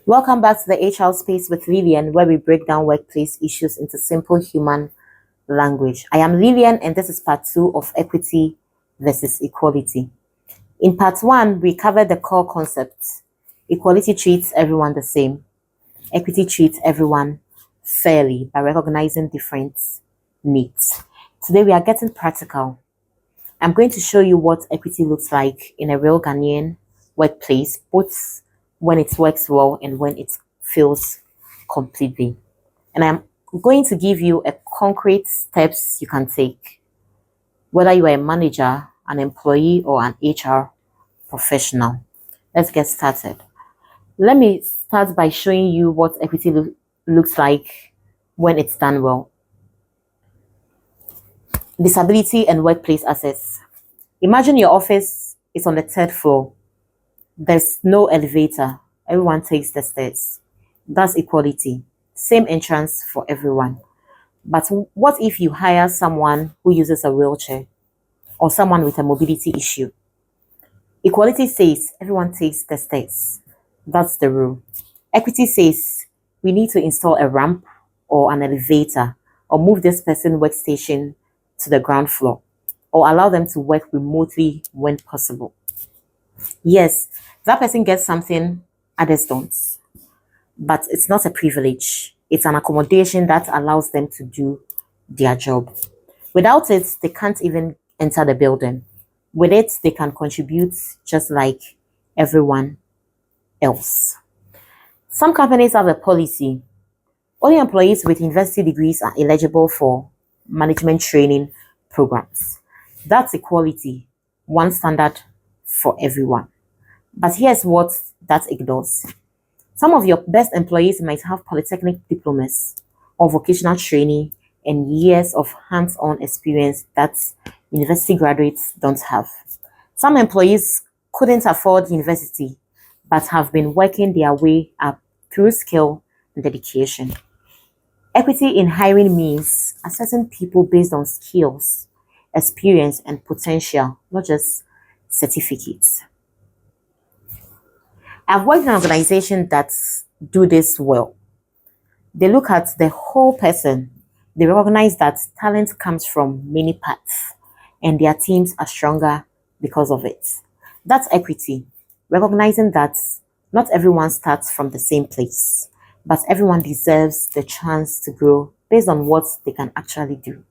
Welcome back to the HR space with Lilian, where we break down workplace issues into simple human language. I am Lilian, and this is part 2 of equity versus equality. In part 1, we covered the core concepts. Equality treats everyone the same. Equity treats everyone fairly by recognizing different needs. Today, we are getting practical. I'm going to show you what equity looks like in a real Ghanaian workplace, both when it works well and when it fails completely. And I'm going to give you a concrete steps you can take, whether you are a manager, an employee, or an HR professional. Let's get started. Let me start by showing you what equity looks like when it's done well. Disability and workplace access. Imagine your office is on the 3rd floor. There's no elevator. Everyone takes the stairs. That's equality. Same entrance for everyone. But what if you hire someone who uses a wheelchair or someone with a mobility issue? Equality says everyone takes the stairs. That's the rule. Equity says we need to install a ramp or an elevator or move this person's workstation to the ground floor or allow them to work remotely when possible. Yes, that person gets something others don't, but it's not a privilege. It's an accommodation that allows them to do their job. Without it, they can't even enter the building. With it, they can contribute just like everyone else. Some companies have a policy. Only employees with university degrees are eligible for management training programs. That's equality, one standard for everyone. But here's what that ignores. Some of your best employees might have polytechnic diplomas or vocational training and years of hands-on experience that university graduates don't have. Some employees couldn't afford university but have been working their way up through skill and dedication. Equity in hiring means assessing people based on skills, experience, and potential, not just certificates. I've worked in organizations that do this well. They look at the whole person. They recognize that talent comes from many parts, and their teams are stronger because of it. That's equity, recognizing that not everyone starts from the same place, but everyone deserves the chance to grow based on what they can actually do.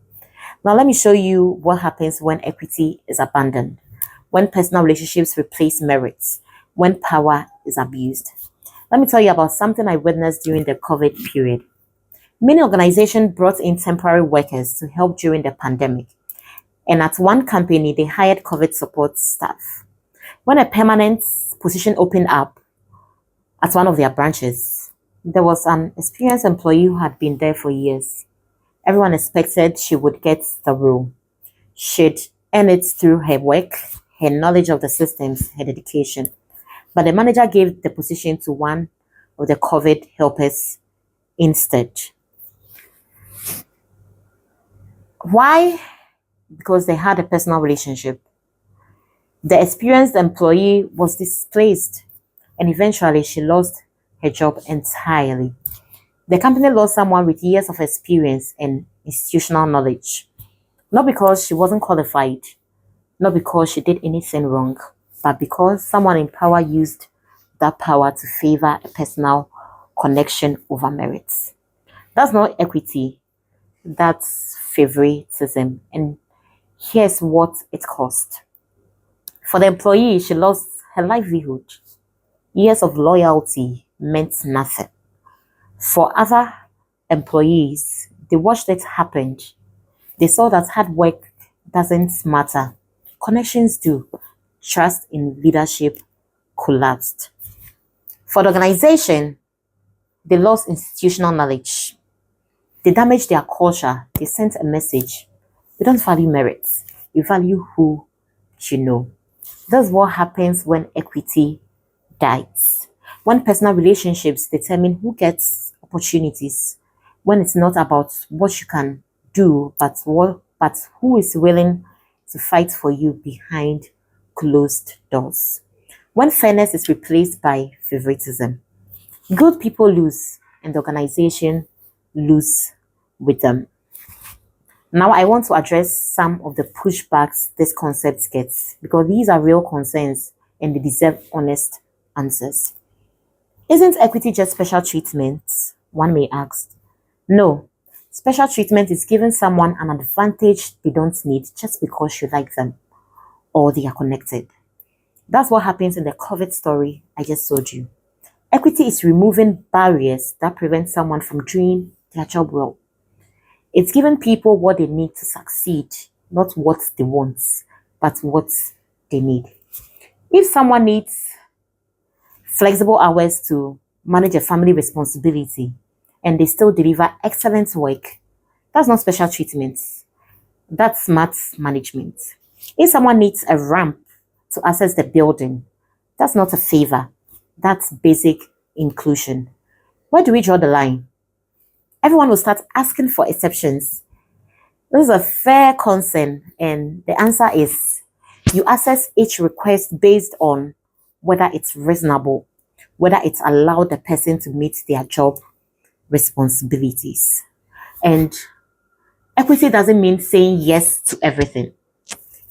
Now, let me show you what happens when equity is abandoned, when personal relationships replace merits, when power is abused. Let me tell you about something I witnessed during the COVID period. Many organizations brought in temporary workers to help during the pandemic. And at one company, they hired COVID support staff. When a permanent position opened up at one of their branches, there was an experienced employee who had been there for years. Everyone expected she would get the role. She'd earn it through her work, her knowledge of the systems, her dedication. But the manager gave the position to one of the COVID helpers instead. Why? Because they had a personal relationship. The experienced employee was displaced, and eventually she lost her job entirely. The company lost someone with years of experience and institutional knowledge. Not because she wasn't qualified, not because she did anything wrong, but because someone in power used that power to favor a personal connection over merits. That's not equity, that's favoritism. And here's what it cost. For the employee, she lost her livelihood. Years of loyalty meant nothing. For other employees, they watched it happen. They saw that hard work doesn't matter. Connections do. Trust in leadership collapsed. For the organization, they lost institutional knowledge. They damaged their culture. They sent a message. We don't value merit. We value who you know. That's what happens when equity dies. When personal relationships determine who gets opportunities, when it's not about what you can do, but who is willing to fight for you behind closed doors. When fairness is replaced by favoritism, Good people lose and the organization lose with them. Now I want to address some of the pushbacks this concept gets because these are real concerns and they deserve honest answers. Isn't equity just special treatment? One may ask. No. Special treatment is giving someone an advantage they don't need just because you like them or they are connected. That's what happens in the COVID story I just told you. Equity is removing barriers that prevent someone from doing their job well. It's giving people what they need to succeed, not what they want, but what they need. If someone needs flexible hours to manage a family responsibility and they still deliver excellent work, that's not special treatment. That's smart management. If someone needs a ramp to access the building, that's not a favor. That's basic inclusion. Where do we draw the line? Everyone will start asking for exceptions. This is a fair concern, and the answer is you assess each request based on whether it's reasonable, whether it's allowed the person to meet their job responsibilities. And equity doesn't mean saying yes to everything.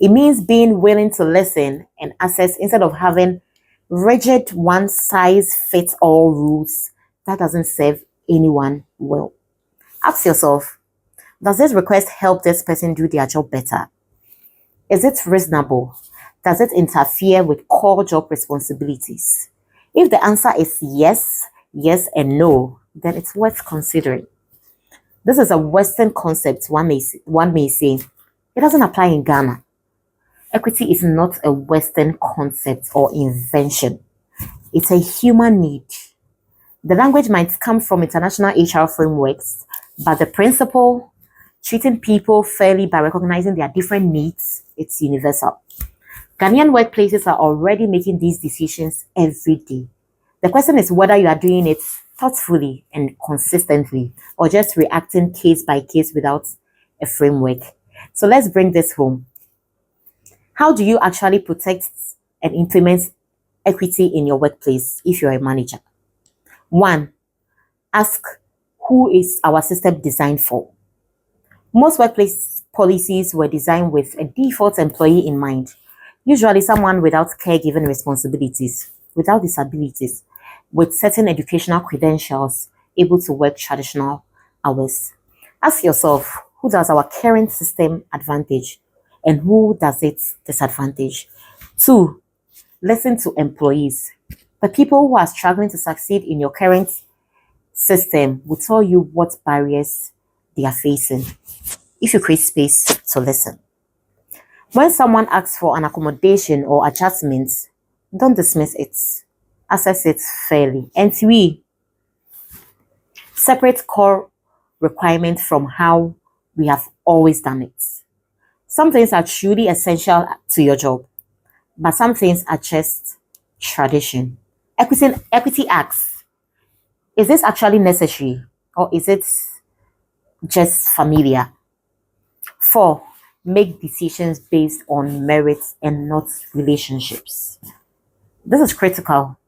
It means being willing to listen and assess instead of having rigid one size fits all rules that doesn't serve anyone well. Ask yourself, does this request help this person do their job better? Is it reasonable? Does it interfere with core job responsibilities? If the answer is yes, yes, and no, then it's worth considering. This is a Western concept, one may say. It doesn't apply in Ghana. Equity is not a Western concept or invention. It's a human need. The language might come from international HR frameworks, but the principle, treating people fairly by recognizing their different needs, it's universal. Ghanaian workplaces are already making these decisions every day. The question is whether you are doing it thoughtfully and consistently or just reacting case by case without a framework. So let's bring this home. How do you actually protect and implement equity in your workplace if you're a manager? 1. Ask, who is our system designed for? Most workplace policies were designed with a default employee in mind, usually someone without caregiving responsibilities, without disabilities, with certain educational credentials, able to work traditional hours. Ask yourself, who does our current system advantage and who does it disadvantage? 2. Listen to employees. The people who are struggling to succeed in your current system will tell you what barriers they are facing if you create space to listen. When someone asks for an accommodation or adjustment, don't dismiss it. Assess it fairly. And 3, separate core requirements from how we have always done it. Some things are truly essential to your job, but some things are just tradition. Equity asks, is this actually necessary or is it just familiar? 4, make decisions based on merits and not relationships. This is critical.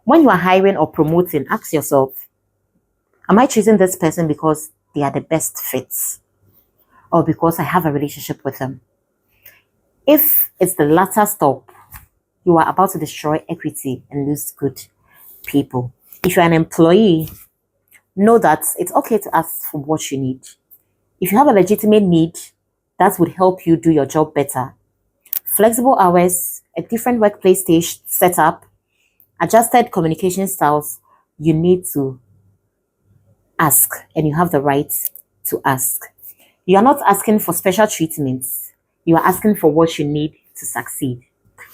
When you are hiring or promoting, ask yourself, am I choosing this person because they are the best fits or because I have a relationship with them? If it's the latter stop, you are about to destroy equity and lose good people. If you're an employee, know that it's okay to ask for what you need. If you have a legitimate need that would help you do your job better, flexible hours, a different workplace stage setup, adjusted communication styles, you need to ask and you have the right to ask. You are not asking for special treatments. You are asking for what you need to succeed.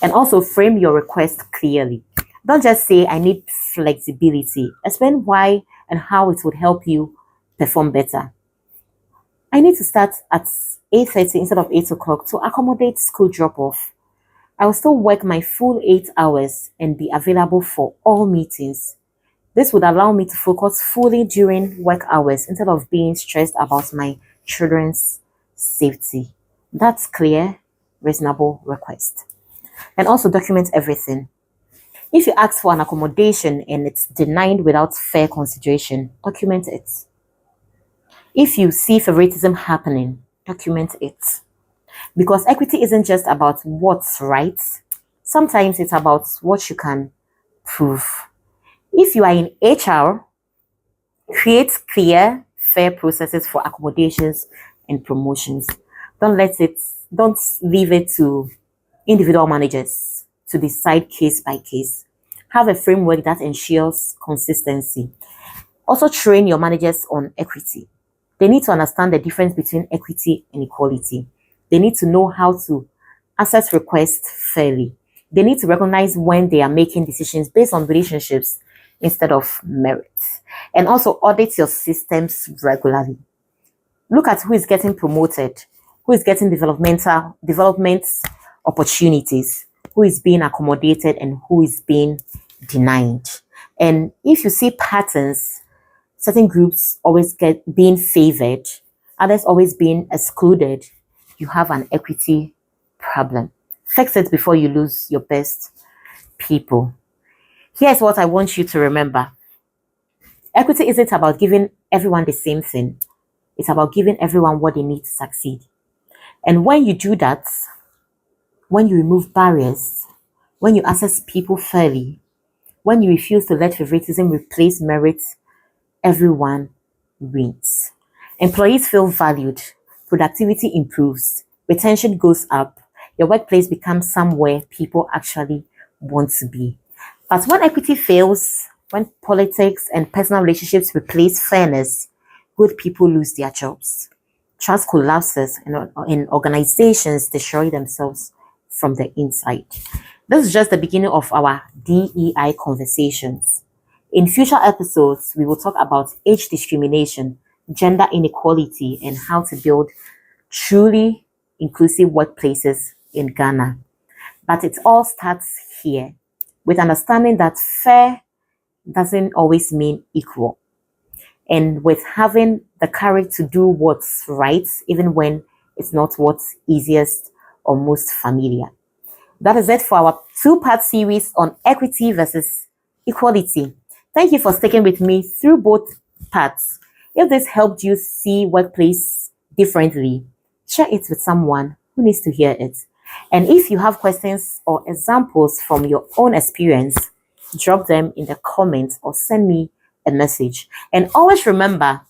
And also frame your request clearly. Don't just say, I need flexibility. Explain why and how it would help you perform better. I need to start at 8:30 instead of 8 o'clock to accommodate school drop-off. I will still work my full 8 hours and be available for all meetings. This would allow me to focus fully during work hours instead of being stressed about my children's safety. That's clear, reasonable request. And also document everything. If you ask for an accommodation and it's denied without fair consideration, document it. If you see favoritism happening, document it. Because equity isn't just about what's right, sometimes it's about what you can prove. If you are in HR, create clear, fair processes for accommodations and promotions. Don't let it, don't leave it to individual managers to decide case by case. Have a framework that ensures consistency. Also train your managers on equity. They need to understand the difference between equity and equality. They need to know how to assess requests fairly. They need to recognize when they are making decisions based on relationships instead of merit. And also audit your systems regularly. Look at who is getting promoted, who is getting development opportunities, who is being accommodated and who is being denied. And if you see patterns, certain groups always get being favored, others always being excluded, you have an equity problem. Fix it before you lose your best people. Here's what I want you to remember. Equity isn't about giving everyone the same thing. It's about giving everyone what they need to succeed. And when you do that, when you remove barriers, when you assess people fairly, when you refuse to let favoritism replace merit, everyone wins. Employees feel valued, productivity improves, retention goes up, your workplace becomes somewhere people actually want to be. But when equity fails, when politics and personal relationships replace fairness, good people lose their jobs. Trust collapses and organizations destroy themselves from the inside. This is just the beginning of our DEI conversations. In future episodes, we will talk about age discrimination, gender inequality, and how to build truly inclusive workplaces in Ghana. But it all starts here with understanding that fair doesn't always mean equal. And with having the courage to do what's right, even when it's not what's easiest or most familiar. That is it for our two-part series on equity versus equality. Thank you for sticking with me through both parts. If this helped you see workplace differently, share it with someone who needs to hear it. And if you have questions or examples from your own experience, drop them in the comments or send me a message. And always remember,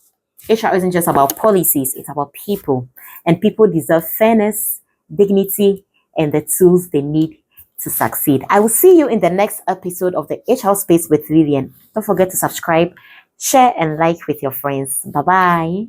HR isn't just about policies, it's about people. And people deserve fairness, dignity, and the tools they need to succeed. I will see you in the next episode of the HR Space with Lilian. Don't forget to subscribe, share, and like with your friends. Bye-bye.